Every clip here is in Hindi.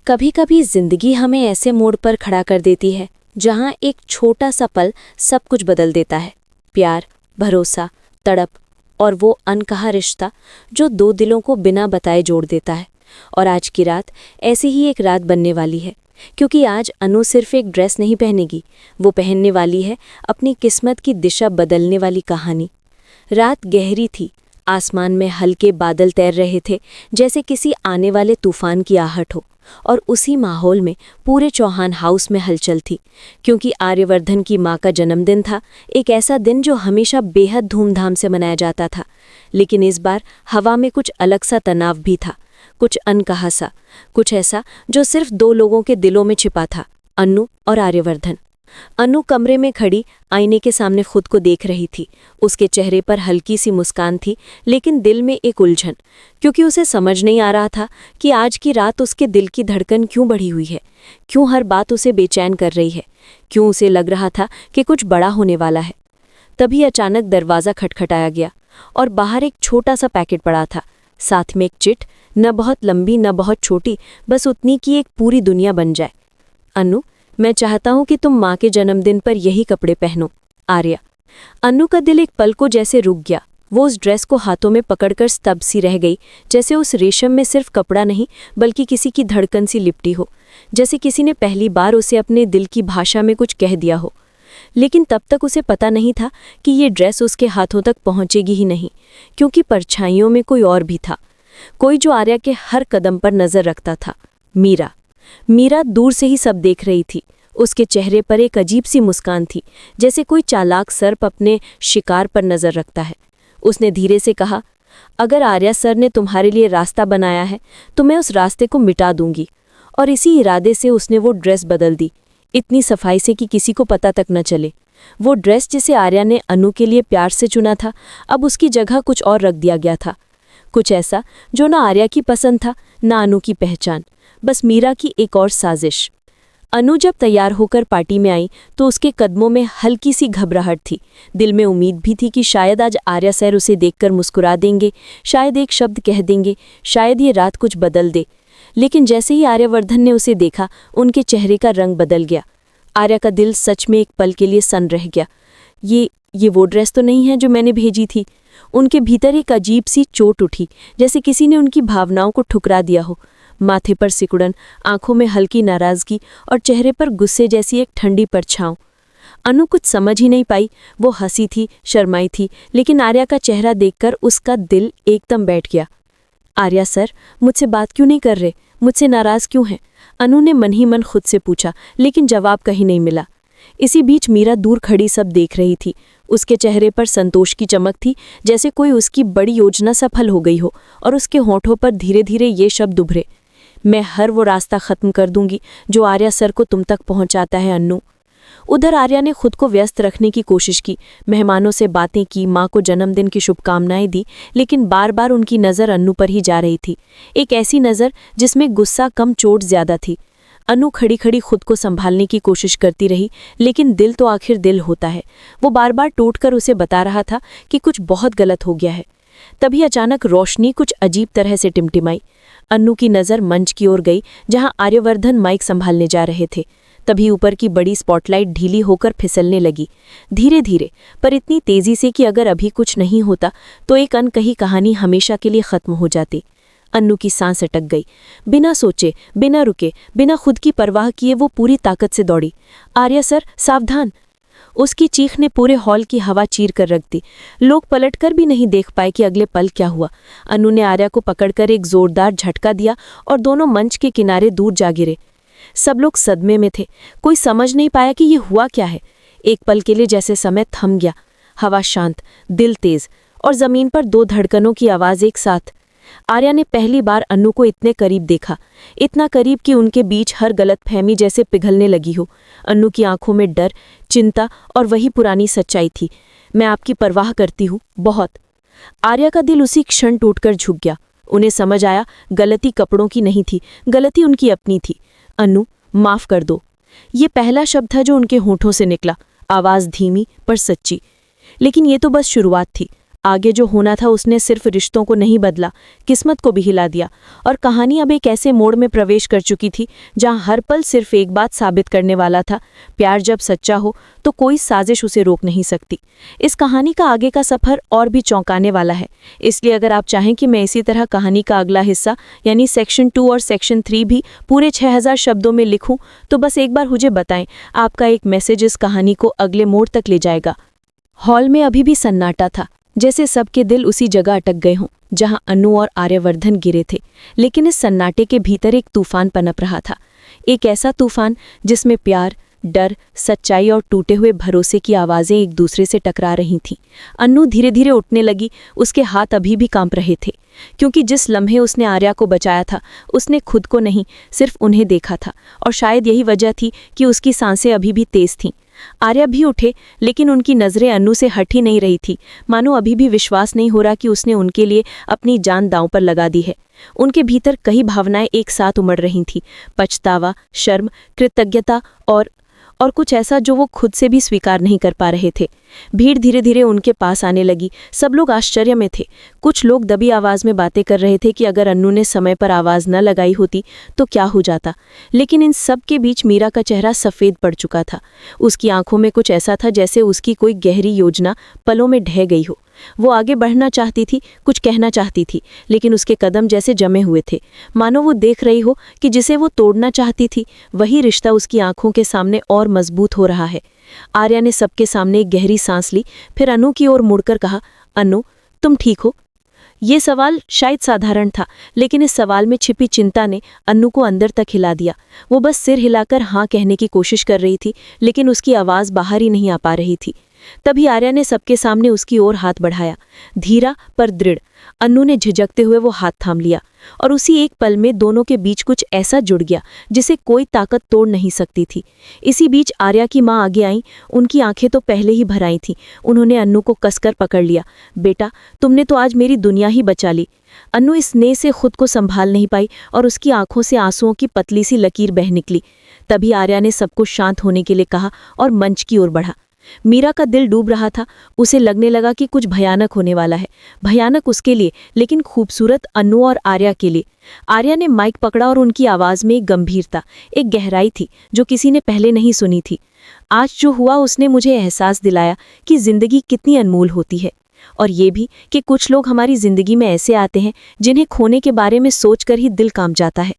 कभी कभी जिंदगी हमें ऐसे मोड़ पर खड़ा कर देती है जहां एक छोटा सा पल सब कुछ बदल देता है। प्यार, भरोसा, तड़प और वो अनकहा रिश्ता जो दो दिलों को बिना बताए जोड़ देता है। और आज की रात ऐसी ही एक रात बनने वाली है, क्योंकि आज अनु सिर्फ एक ड्रेस नहीं पहनेगी, वो पहनने वाली है अपनी किस्मत की दिशा बदलने वाली कहानी। रात गहरी थी, आसमान में हल्के बादल तैर रहे थे जैसे किसी आने वाले तूफान की आहट हो। और उसी माहौल में पूरे चौहान हाउस में हलचल थी, क्योंकि आर्यवर्धन की माँ का जन्मदिन था। एक ऐसा दिन जो हमेशा बेहद धूमधाम से मनाया जाता था, लेकिन इस बार हवा में कुछ अलग सा तनाव भी था, कुछ अनकहा सा, कुछ ऐसा जो सिर्फ दो लोगों के दिलों में छिपा था, अनु और आर्यवर्धन। अनु कमरे में खड़ी आईने के सामने खुद को देख रही थी। उसके चेहरे पर हल्की सी मुस्कान थी, लेकिन दिल में एक उलझन, क्योंकि उसे समझ नहीं आ रहा था कि आज की रात उसके दिल की धड़कन क्यों बढ़ी हुई है, क्यों हर बात उसे बेचैन कर रही है, क्यों उसे लग रहा था कि कुछ बड़ा होने वाला है। तभी अचानक दरवाज़ा खटखटाया गया और बाहर एक छोटा सा पैकेट पड़ा था, साथ में एक चिट, न बहुत लंबी न बहुत छोटी, बस उतनी कि एक पूरी दुनिया बन जाए। अनु, मैं चाहता हूं कि तुम माँ के जन्मदिन पर यही कपड़े पहनो। आर्या। अनु का दिल एक पल को जैसे रुक गया। वो उस ड्रेस को हाथों में पकड़कर स्तब्ध सी रह गई, जैसे उस रेशम में सिर्फ कपड़ा नहीं बल्कि किसी की धड़कन सी लिपटी हो, जैसे किसी ने पहली बार उसे अपने दिल की भाषा में कुछ कह दिया हो। लेकिन तब तक उसे पता नहीं था कि ये ड्रेस उसके हाथों तक पहुंचेगी ही नहीं, क्योंकि परछाइयों में कोई और भी था, कोई जो आर्या के हर कदम पर नजर रखता था। मीरा। मीरा दूर से ही सब देख रही थी। उसके चेहरे पर एक अजीब सी मुस्कान थी, जैसे कोई चालाक सर्प अपने शिकार पर नजर रखता है। उसने धीरे से कहा, अगर आर्या सर ने तुम्हारे लिए रास्ता बनाया है तो मैं उस रास्ते को मिटा दूंगी। और इसी इरादे से उसने वो ड्रेस बदल दी, इतनी सफाई से कि किसी को पता तक न चले। वो ड्रेस जिसे आर्या ने अनु के लिए प्यार से चुना था, अब उसकी जगह कुछ और रख दिया गया था, कुछ ऐसा जो ना आर्या की पसंद था ना अनु की पहचान, बस मीरा की एक और साजिश। अनु जब तैयार होकर पार्टी में आई तो उसके कदमों में हल्की सी घबराहट थी। दिल में उम्मीद भी थी कि शायद आज आर्या सर उसे देखकर मुस्कुरा देंगे, शायद एक शब्द कह देंगे, शायद ये रात कुछ बदल दे। लेकिन जैसे ही आर्यवर्धन ने उसे देखा, उनके चेहरे का रंग बदल गया। आर्या का दिल सच में एक पल के लिए सन रह गया। ये वो ड्रेस तो नहीं है जो मैंने भेजी थी। उनके भीतर एक अजीब सी चोट उठी, जैसे किसी ने उनकी भावनाओं को ठुकरा दिया हो। माथे पर सिकुड़न, आंखों में हल्की नाराजगी और चेहरे पर गुस्से जैसी एक ठंडी परछाव। अनु कुछ समझ ही नहीं पाई। वो हंसी थी, शर्माई थी, लेकिन आर्या का चेहरा देखकर उसका दिल एकदम बैठ गया। आर्या सर, मुझसे बात क्यों नहीं कर रहे? मुझसे नाराज क्यों हैं? अनु ने मन ही मन खुद से पूछा, लेकिन जवाब कहीं नहीं मिला। इसी बीच मीरा दूर खड़ी सब देख रही थी। उसके चेहरे पर संतोष की चमक थी, जैसे कोई उसकी बड़ी योजना सफल हो गई हो, और उसके होंठों पर धीरे धीरे ये शब्द उभरे, मैं हर वो रास्ता खत्म कर दूंगी जो आर्या सर को तुम तक पहुंचाता है अन्नू। उधर आर्या ने खुद को व्यस्त रखने की कोशिश की, मेहमानों से बातें की, माँ को जन्मदिन की शुभकामनाएं दी, लेकिन बार बार उनकी नज़र अन्नू पर ही जा रही थी, एक ऐसी नज़र जिसमें गुस्सा कम चोट ज्यादा थी। अनु खड़ी खड़ी खुद को संभालने की कोशिश करती रही, लेकिन दिल तो आखिर दिल होता है। वो बार बार टूटकर उसे बता रहा था कि कुछ बहुत गलत हो गया है। तभी अचानक रोशनी कुछ अजीब तरह से टिमटिमाई। अन्नू की नज़र मंच की ओर गई, जहां आर्यवर्धन माइक संभालने जा रहे थे। तभी ऊपर की बड़ी स्पॉटलाइट ढीली होकर फिसलने लगी, धीरे धीरे, पर इतनी तेजी से कि अगर अभी कुछ नहीं होता तो एक अनकही कहानी हमेशा के लिए खत्म हो जाती। अन्नू की सांस अटक गई। बिना सोचे, बिना रुके, बिना खुद की परवाह किए वो पूरी ताकत से दौड़ी। आर्या सर, सावधान! उसकी चीख ने पूरे हॉल की हवा चीर कर रख दी। लोग पलटकर भी नहीं देख पाए कि अगले पल क्या हुआ। अनु ने आर्या को पकड़कर एक जोरदार झटका दिया और दोनों मंच के किनारे दूर जा गिरे। सब लोग सदमे में थे, कोई समझ नहीं पाया कि ये हुआ क्या है। एक पल के लिए जैसे समय थम गया, हवा शांत, दिल तेज, और जमीन पर दो धड़कनों की आवाज एक साथ। आर्या ने पहली बार अनु को इतने करीब देखा, इतना करीब कि उनके बीच हर गलतफहमी जैसे पिघलने लगी हो। अनु की आंखों में डर, चिंता और वही पुरानी सच्चाई थी, मैं आपकी परवाह करती हूँ, बहुत। आर्या का दिल उसी क्षण टूटकर झुक गया। उन्हें समझ आया, गलती कपड़ों की नहीं थी, गलती उनकी अपनी थी। अनु, माफ कर दो, ये पहला शब्द था जो उनके होठों से निकला, आवाज धीमी पर सच्ची। लेकिन ये तो बस शुरुआत थी। आगे जो होना था उसने सिर्फ रिश्तों को नहीं बदला, किस्मत को भी हिला दिया। और कहानी अब एक ऐसे मोड़ में प्रवेश कर चुकी थी जहां हर पल सिर्फ एक बात साबित करने वाला था, प्यार जब सच्चा हो तो कोई साजिश उसे रोक नहीं सकती। इस कहानी का आगे का सफर और भी चौंकाने वाला है, इसलिए अगर आप चाहें कि मैं इसी तरह कहानी का अगला हिस्सा यानी सेक्शन 2 और सेक्शन 3 भी पूरे 6000 शब्दों में लिखूं, तो बस एक बार मुझे बताएं। आपका एक मैसेज इस कहानी को अगले मोड़ तक ले जाएगा। हॉल में अभी भी सन्नाटा था, जैसे सबके दिल उसी जगह अटक गए हों जहां अनु और आर्यवर्धन गिरे थे। लेकिन इस सन्नाटे के भीतर एक तूफान पनप रहा था, एक ऐसा तूफान जिसमें प्यार, डर, सच्चाई और टूटे हुए भरोसे की आवाज़ें एक दूसरे से टकरा रही थीं। अन्नू धीरे धीरे उठने लगी, उसके हाथ अभी भी कांप रहे थे, क्योंकि जिस लम्हे उसने आर्या को बचाया था उसने खुद को नहीं, सिर्फ उन्हें देखा था। और शायद यही वजह थी कि उसकी सांसें अभी भी तेज थीं। आर्या भी उठे, लेकिन उनकी नज़रें अन्नू से हट ही नहीं रही थी, मानो अभी भी विश्वास नहीं हो रहा कि उसने उनके लिए अपनी जान दांव पर लगा दी है। उनके भीतर कई भावनाएं एक साथ उमड़ रही थीं, पछतावा, शर्म, कृतज्ञता और कुछ ऐसा जो वो खुद से भी स्वीकार नहीं कर पा रहे थे। भीड़ धीरे धीरे उनके पास आने लगी। सब लोग आश्चर्य में थे। कुछ लोग दबी आवाज़ में बातें कर रहे थे कि अगर अन्नू ने समय पर आवाज़ न लगाई होती तो क्या हो जाता। लेकिन इन सब के बीच मीरा का चेहरा सफ़ेद पड़ चुका था। उसकी आंखों में कुछ ऐसा था जैसे उसकी कोई गहरी योजना पलों में ढह गई हो। वो आगे बढ़ना चाहती थी, कुछ कहना चाहती थी, लेकिन उसके कदम जैसे जमे हुए थे, मानो वो देख रही हो कि जिसे वो तोड़ना चाहती थी वही रिश्ता उसकी आंखों के सामने और मजबूत हो रहा है। आर्या ने सबके सामने एक गहरी सांस ली, फिर अनु की ओर मुड़कर कहा, अनु, तुम ठीक हो? ये सवाल शायद साधारण था, लेकिन इस सवाल में छिपी चिंता ने अन्नू को अंदर तक हिला दिया। वो बस सिर हिलाकर हाँ कहने की कोशिश कर रही थी, लेकिन उसकी आवाज़ बाहर ही नहीं आ पा रही थी। तभी आर्या ने सबके सामने उसकी ओर हाथ बढ़ाया, धीरा पर दृढ़। अन्नू ने झिझकते हुए वो हाथ थाम लिया, और उसी एक पल में दोनों के बीच कुछ ऐसा जुड़ गया जिसे कोई ताकत तोड़ नहीं सकती थी। इसी बीच आर्या की माँ आगे आई। उनकी आंखें तो पहले ही भर आई थीं। उन्होंने अन्नू को कसकर पकड़ लिया। बेटा, तुमने तो आज मेरी दुनिया ही बचा ली। अन्नू इस स्नेह से खुद को संभाल नहीं पाई और उसकी आंखों से आंसुओं की पतली सी लकीर बह निकली। तभी आर्या ने सबको शांत होने के लिए कहा और मंच की ओर बढ़ा। मीरा का दिल डूब रहा था। उसे लगने लगा कि कुछ भयानक होने वाला है। भयानक उसके लिए, लेकिन खूबसूरत अन्नू और आर्या के लिए। आर्या ने माइक पकड़ा और उनकी आवाज़ में एक गंभीरता, एक गहराई थी जो किसी ने पहले नहीं सुनी थी। आज जो हुआ उसने मुझे एहसास दिलाया कि जिंदगी कितनी अनमोल होती है, और ये भी कि कुछ लोग हमारी जिंदगी में ऐसे आते हैं जिन्हें खोने के बारे में सोचकर ही दिल कांप जाता है।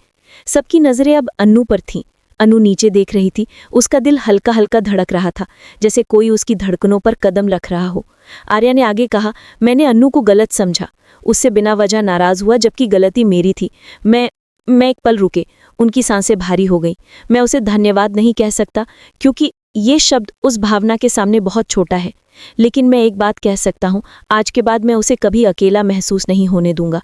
सबकी नज़रें अब अन्नू पर थीं। अनु नीचे देख रही थी। उसका दिल हल्का हल्का धड़क रहा था, जैसे कोई उसकी धड़कनों पर कदम रख रहा हो। आर्या ने आगे कहा, मैंने अन्नू को गलत समझा, उससे बिना वजह नाराज़ हुआ, जबकि गलती मेरी थी। मैं एक पल रुके। उनकी सांसें भारी हो गईं। मैं उसे धन्यवाद नहीं कह सकता, क्योंकि ये शब्द उस भावना के सामने बहुत छोटा है। लेकिन मैं एक बात कह सकता हूँ, आज के बाद मैं उसे कभी अकेला महसूस नहीं होने दूंगा।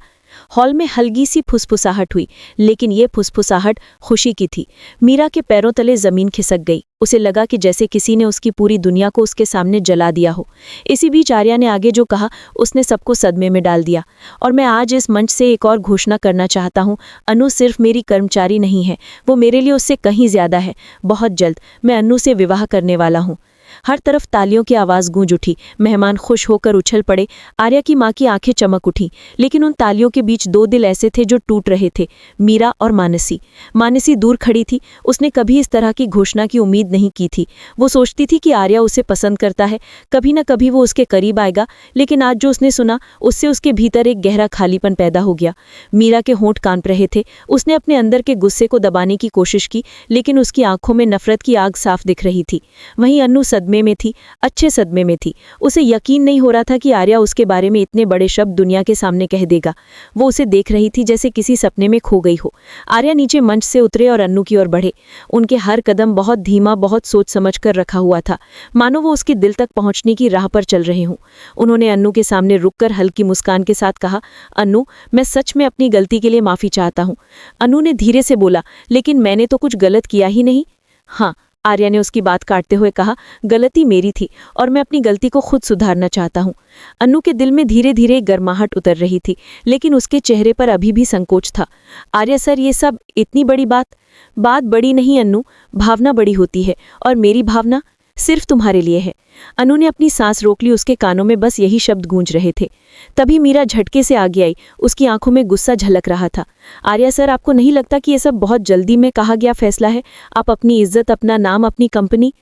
हॉल में हल्की सी फुसफुसाहट हुई, लेकिन ये फुसफुसाहट खुशी की थी। मीरा के पैरों तले जमीन खिसक गई। उसे लगा कि जैसे किसी ने उसकी पूरी दुनिया को उसके सामने जला दिया हो। इसी बीच आर्या ने आगे जो कहा उसने सबको सदमे में डाल दिया। और मैं आज इस मंच से एक और घोषणा करना चाहता हूँ, अनु सिर्फ मेरी कर्मचारी नहीं है, वो मेरे लिए उससे कहीं ज्यादा है। बहुत जल्द मैं अनु से विवाह करने वाला हूँ। हर तरफ तालियों की आवाज़ गूंज उठी। मेहमान खुश होकर उछल पड़े। आर्या की माँ की आंखें चमक उठी, लेकिन उन तालियों के बीच दो दिल ऐसे थे जो टूट रहे थे, मीरा और मानसी। मानसी दूर खड़ी थी। उसने कभी इस तरह की घोषणा की उम्मीद नहीं की थी। वो सोचती थी कि आर्या उसे पसंद करता है, कभी न कभी वो उसके करीब आएगा, लेकिन आज जो उसने सुना उससे उसके भीतर एक गहरा खालीपन पैदा हो गया। मीरा के होंठ कांप रहे थे। उसने अपने अंदर के गुस्से को दबाने की कोशिश की, लेकिन उसकी आंखों में नफरत की आग साफ दिख रही थी। वहीं अन्नू सदमे में थी, अच्छे सदमे में थी। उसे यकीन नहीं हो रहा था कि आर्या उसके बारे में इतने बड़े शब्द दुनिया के सामने कह देगा। वो उसे देख रही थी जैसे किसी सपने में खो गई हो। आर्या नीचे मंच से उतरे और अन्नू की ओर बढ़े। उनके हर कदम बहुत धीमा, बहुत सोच समझ कर रखा हुआ था, मानो वो उसके दिल तक पहुंचने की राह पर चल रहे हों। उन्होंने अन्नू के सामने रुककर हल्की मुस्कान के साथ कहा, अन्नू, मैं सच में अपनी गलती के लिए माफी चाहता हूँ। अन्नू ने धीरे से बोला, लेकिन मैंने तो कुछ गलत किया ही नहीं। हाँ, आर्या ने उसकी बात काटते हुए कहा, गलती मेरी थी और मैं अपनी गलती को खुद सुधारना चाहता हूँ। अन्नू के दिल में धीरे धीरे गर्माहट उतर रही थी, लेकिन उसके चेहरे पर अभी भी संकोच था। आर्या सर, ये सब इतनी बड़ी बात बड़ी नहीं अन्नू, भावना बड़ी होती है, और मेरी भावना सिर्फ तुम्हारे लिए है। अनु ने अपनी सांस रोक ली, उसके कानों में बस यही शब्द गूंज रहे थे। तभी मीरा झटके से आगे आई, उसकी आंखों में गुस्सा झलक रहा था। आर्या सर, आपको नहीं लगता कि ये सब बहुत जल्दी में कहा गया फैसला है? आप अपनी इज्जत, अपना नाम, अपनी कंपनी।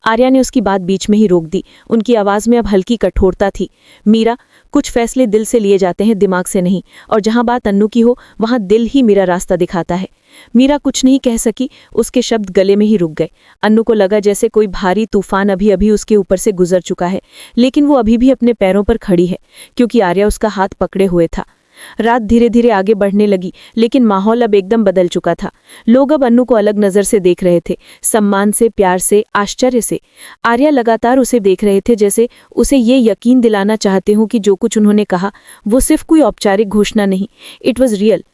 आर्या ने उसकी बात बीच में ही रोक दी। उनकी आवाज में अब हल्की कठोरता थी। मीरा, कुछ फैसले दिल से लिए जाते हैं, दिमाग से नहीं, और जहां बात अन्नू की हो वहां दिल ही मेरा रास्ता दिखाता है। मीरा कुछ नहीं कह सकी, उसके शब्द गले में ही रुक गए। अन्नू को लगा जैसे कोई भारी तूफान अभी अभी उसके ऊपर से गुजर चुका है, लेकिन वो अभी भी अपने पैरों पर खड़ी है, क्योंकि आर्या उसका हाथ पकड़े हुए था। रात धीरे धीरे आगे बढ़ने लगी, लेकिन माहौल अब एकदम बदल चुका था। लोग अब अन्नू को अलग नजर से देख रहे थे, सम्मान से, प्यार से, आश्चर्य से। आर्या लगातार उसे देख रहे थे, जैसे उसे ये यकीन दिलाना चाहते हों कि जो कुछ उन्होंने कहा वो सिर्फ कोई औपचारिक घोषणा नहीं, इट वॉज रियल।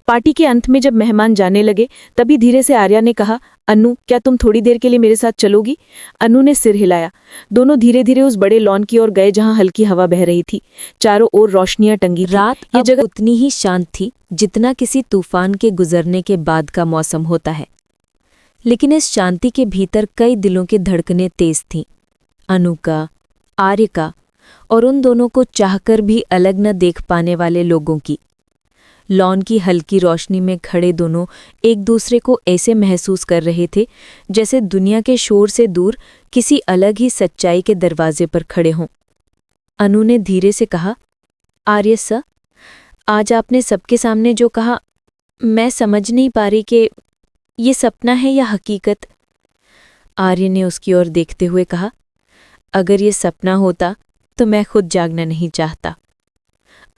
पार्टी के अंत में जब मेहमान जाने लगे, तभी धीरे से आर्या ने कहा, अन्नू, क्या तुम थोड़ी देर के लिए मेरे साथ चलोगी? अन्नू ने सिर हिलाया। दोनों धीरे धीरे उस बड़े लॉन की ओर गए जहां हल्की हवा बह रही थी, चारों ओर रोशनियां टंगी थी। रात ये अब जगह उतनी ही शांत थी जितना किसी तूफान के गुजरने के बाद का मौसम होता है, लेकिन इस शांति के भीतर कई दिलों की धड़कनें तेज थीं। अनु का, आर्य का, और उन दोनों को चाहकर भी अलग न देख पाने वाले लोगों की। लॉन की हल्की रोशनी में खड़े दोनों एक दूसरे को ऐसे महसूस कर रहे थे जैसे दुनिया के शोर से दूर किसी अलग ही सच्चाई के दरवाजे पर खड़े हों। अनु ने धीरे से कहा, आर्य सर, आज आपने सबके सामने जो कहा, मैं समझ नहीं पा रही कि ये सपना है या हकीकत। आर्य ने उसकी ओर देखते हुए कहा, अगर ये सपना होता तो मैं खुद जागना नहीं चाहता।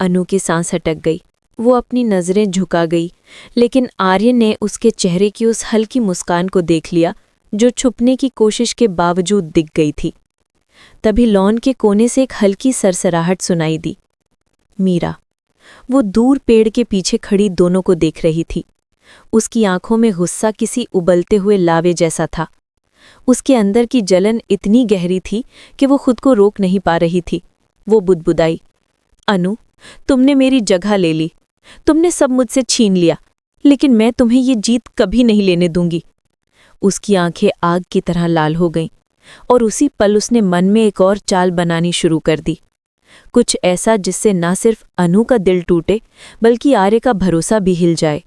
अनु की सांस अटक गई, वो अपनी नज़रें झुका गई, लेकिन आर्य ने उसके चेहरे की उस हल्की मुस्कान को देख लिया जो छुपने की कोशिश के बावजूद दिख गई थी। तभी लॉन के कोने से एक हल्की सरसराहट सुनाई दी। मीरा, वो दूर पेड़ के पीछे खड़ी दोनों को देख रही थी। उसकी आंखों में गुस्सा किसी उबलते हुए लावे जैसा था। उसके अंदर की जलन इतनी गहरी थी कि वो खुद को रोक नहीं पा रही थी। वो बुदबुदाई, अनु, तुमने मेरी जगह ले ली, तुमने सब मुझसे छीन लिया, लेकिन मैं तुम्हें ये जीत कभी नहीं लेने दूंगी। उसकी आंखें आग की तरह लाल हो गईं, और उसी पल उसने मन में एक और चाल बनानी शुरू कर दी, कुछ ऐसा जिससे ना सिर्फ अनु का दिल टूटे बल्कि आर्य का भरोसा भी हिल जाए।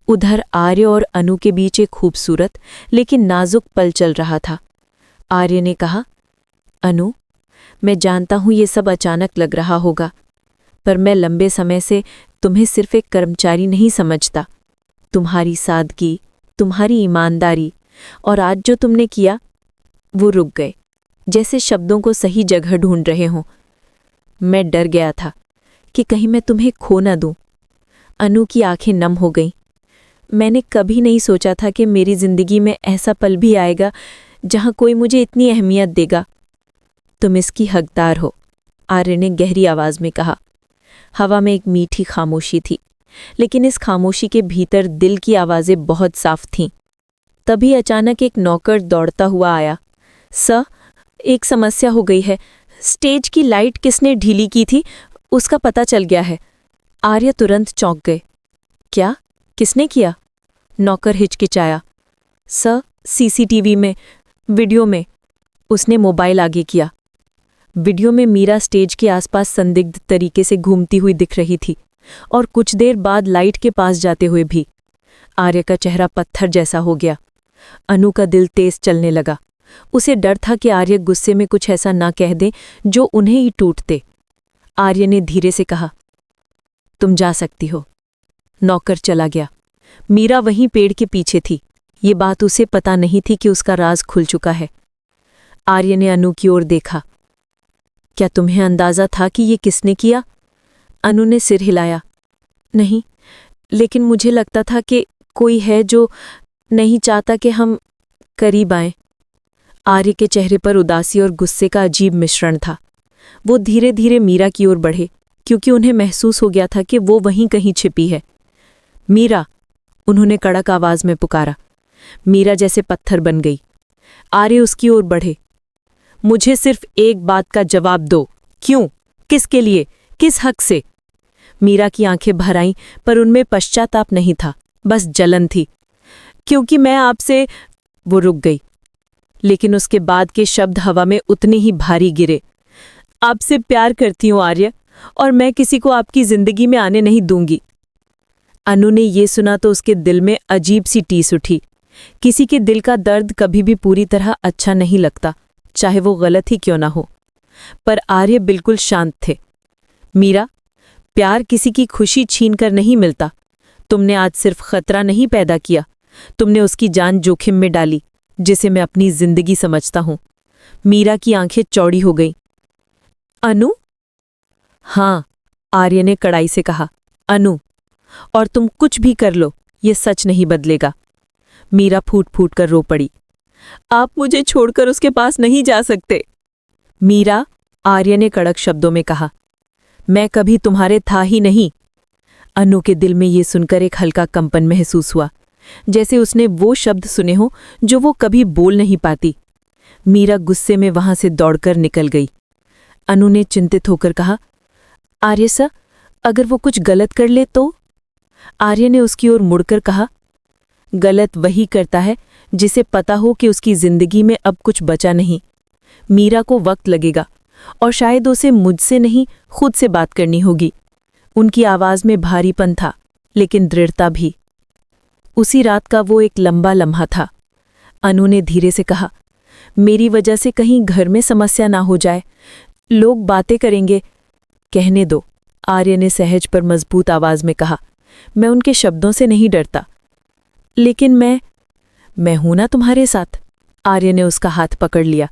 उधर आर्य और अनु के बीच एक खूबसूरत लेकिन नाजुक पल चल रहा था। आर्य ने कहा, अनु, मैं जानता हूं ये सब अचानक लग रहा होगा, पर मैं लंबे समय से तुम्हें सिर्फ एक कर्मचारी नहीं समझता। तुम्हारी सादगी, तुम्हारी ईमानदारी, और आज जो तुमने किया, वो रुक गए, जैसे शब्दों को सही जगह ढूंढ रहे हों। मैं डर गया था कि कहीं मैं तुम्हें खो न दूं। अनु की आंखें नम हो गईं। मैंने कभी नहीं सोचा था कि मेरी जिंदगी में ऐसा पल भी आएगा जहां कोई मुझे इतनी अहमियत देगा। तुम इसकी हकदार हो, आर्य ने गहरी आवाज में कहा। हवा में एक मीठी खामोशी थी, लेकिन इस खामोशी के भीतर दिल की आवाजें बहुत साफ थीं। तभी अचानक एक नौकर दौड़ता हुआ आया। सर, एक समस्या हो गई है। स्टेज की लाइट किसने ढीली की थी, उसका पता चल गया है। आर्य तुरंत चौंक गए। क्या? किसने किया? नौकर हिचकिचाया। सर, सीसीटीवी में, वीडियो में। उसने मोबाइल आगे किया। वीडियो में मीरा स्टेज के आसपास संदिग्ध तरीके से घूमती हुई दिख रही थी, और कुछ देर बाद लाइट के पास जाते हुए भी। आर्य का चेहरा पत्थर जैसा हो गया। अनु का दिल तेज चलने लगा। उसे डर था कि आर्य गुस्से में कुछ ऐसा ना कह दे जो उन्हें ही टूट दे। आर्य ने धीरे से कहा, तुम जा सकती हो। नौकर चला गया। मीरा वहीं पेड़ के पीछे थी। ये बात उसे पता नहीं थी कि उसका राज खुल चुका है। आर्य ने अनु की ओर देखा। क्या तुम्हें अंदाजा था कि ये किसने किया? अनु ने सिर हिलाया। नहीं, लेकिन मुझे लगता था कि कोई है जो नहीं चाहता कि हम करीब आएं। आर्य के चेहरे पर उदासी और गुस्से का अजीब मिश्रण था। वो धीरे धीरे मीरा की ओर बढ़े, क्योंकि उन्हें महसूस हो गया था कि वो वहीं कहीं छिपी है। मीरा, उन्होंने कड़क आवाज में पुकारा। मीरा जैसे पत्थर बन गई। आर्य उसकी ओर बढ़े। मुझे सिर्फ एक बात का जवाब दो। क्यों? किसके लिए? किस हक से? मीरा की आंखें भर आईं, पर उनमें पश्चाताप नहीं था, बस जलन थी। क्योंकि मैं आपसे। वो रुक गई। लेकिन उसके बाद के शब्द हवा में उतने ही भारी गिरे। आपसे प्यार करती हूँ आर्य, और मैं किसी को आपकी जिंदगी में आने नहीं दूंगी। अनु ने ये सुना तो उसके दिल में अजीब सी टीस उठी। किसी के दिल का दर्द कभी भी पूरी तरह अच्छा नहीं लगता, चाहे वो गलत ही क्यों ना हो। पर आर्य बिल्कुल शांत थे। मीरा, प्यार किसी की खुशी छीन कर नहीं मिलता। तुमने आज सिर्फ खतरा नहीं पैदा किया, तुमने उसकी जान जोखिम में डाली, जिसे मैं अपनी जिंदगी समझता हूं। मीरा की आंखें चौड़ी हो गईं। अनु? हाँ, आर्य ने कड़ाई से कहा, अनु। और तुम कुछ भी कर लो, ये सच नहीं बदलेगा। मीरा फूट फूट कर रो पड़ी। आप मुझे छोड़कर उसके पास नहीं जा सकते। मीरा, आर्य ने कड़क शब्दों में कहा, मैं कभी तुम्हारे था ही नहीं। अनु के दिल में ये सुनकर एक हल्का कंपन महसूस हुआ, जैसे उसने वो शब्द सुने हो जो वो कभी बोल नहीं पाती। मीरा गुस्से में वहां से दौड़कर निकल गई। अनु ने चिंतित होकर कहा, आर्य सर, अगर वो कुछ गलत कर ले तो? आर्य ने उसकी ओर मुड़कर कहा, गलत वही करता है जिसे पता हो कि उसकी जिंदगी में अब कुछ बचा नहीं। मीरा को वक्त लगेगा, और शायद उसे मुझसे नहीं खुद से बात करनी होगी। उनकी आवाज में भारीपन था, लेकिन दृढ़ता भी। उसी रात का वो एक लंबा लम्हा था। अनु ने धीरे से कहा, मेरी वजह से कहीं घर में समस्या ना हो जाए, लोग बातें करेंगे। कहने दो, आर्य ने सहज पर मजबूत आवाज में कहा, मैं उनके शब्दों से नहीं डरता। लेकिन मैं हूं ना तुम्हारे साथ। आर्य ने उसका हाथ पकड़ लिया।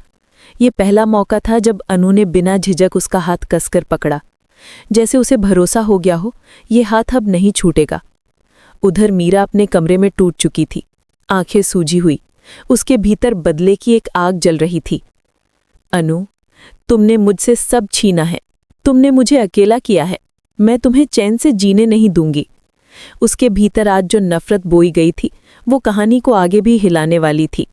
ये पहला मौका था जब अनु ने बिना झिझक उसका हाथ कसकर पकड़ा, जैसे उसे भरोसा हो गया हो ये हाथ अब नहीं छूटेगा। उधर मीरा अपने कमरे में टूट चुकी थी, आंखें सूजी हुई। उसके भीतर बदले की एक आग जल रही थी। अनु, तुमने मुझसे सब छीना है, तुमने मुझे अकेला किया है, मैं तुम्हें चैन से जीने नहीं दूंगी। उसके भीतर आज जो नफरत बोई गई थी वो कहानी को आगे भी हिलाने वाली थी।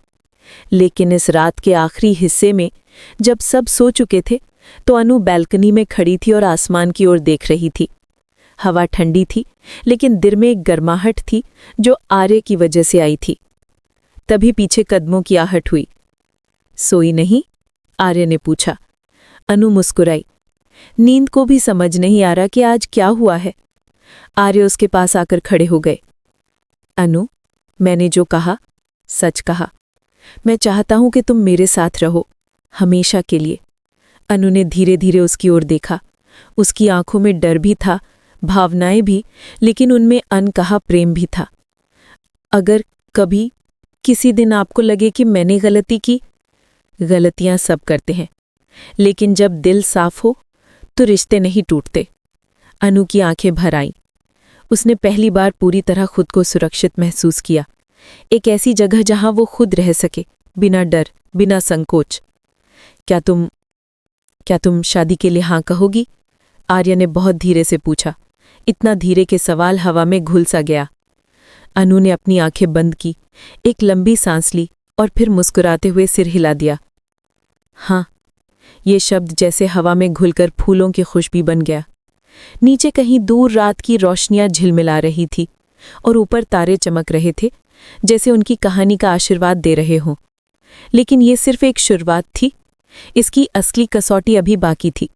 लेकिन इस रात के आखिरी हिस्से में जब सब सो चुके थे तो अनु बैल्कनी में खड़ी थी और आसमान की ओर देख रही थी। हवा ठंडी थी, लेकिन दिल में एक गर्माहट थी जो आर्य की वजह से आई थी। तभी पीछे कदमों की आहट हुई। सोई नहीं? आर्य ने पूछा। अनु मुस्कुराई। नींद को भी समझ नहीं आ रहा कि आज क्या हुआ है। आर्य उसके पास आकर खड़े हो गए। अनु, मैंने जो कहा सच कहा। मैं चाहता हूं कि तुम मेरे साथ रहो, हमेशा के लिए। अनु ने धीरे धीरे उसकी ओर देखा। उसकी आंखों में डर भी था, भावनाएं भी, लेकिन उनमें अनकहा प्रेम भी था। अगर कभी किसी दिन आपको लगे कि मैंने गलती की, गलतियां सब करते हैं, लेकिन जब दिल साफ हो तो रिश्ते नहीं टूटते। अनु की आंखें भर आईं। उसने पहली बार पूरी तरह खुद को सुरक्षित महसूस किया, एक ऐसी जगह जहां वो खुद रह सके, बिना डर, बिना संकोच। क्या तुम शादी के लिए हाँ कहोगी? आर्य ने बहुत धीरे से पूछा, इतना धीरे कि सवाल हवा में घुल सा गया। अनु ने अपनी आंखें बंद की, एक लंबी सांस ली और फिर मुस्कुराते हुए सिर हिला दिया। हाँ, ये शब्द जैसे हवा में घुलकर फूलों की खुशबू बन गया। नीचे कहीं दूर रात की रोशनियां झिलमिला रही थी और ऊपर तारे चमक रहे थे, जैसे उनकी कहानी का आशीर्वाद दे रहे हों। लेकिन ये सिर्फ एक शुरुआत थी। इसकी असली कसौटी अभी बाकी थी।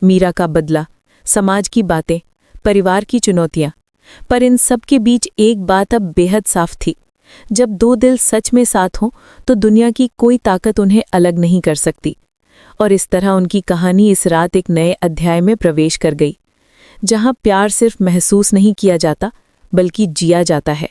मीरा का बदला, समाज की बातें, परिवार की चुनौतियां। पर इन सब के बीच एक बात अब बेहद साफ थी, जब दो दिल सच में साथ हों तो दुनिया की कोई ताकत उन्हें अलग नहीं कर सकती। और इस तरह उनकी कहानी इस रात एक नए अध्याय में प्रवेश कर गई, जहां प्यार सिर्फ महसूस नहीं किया जाता बल्कि जिया जाता है।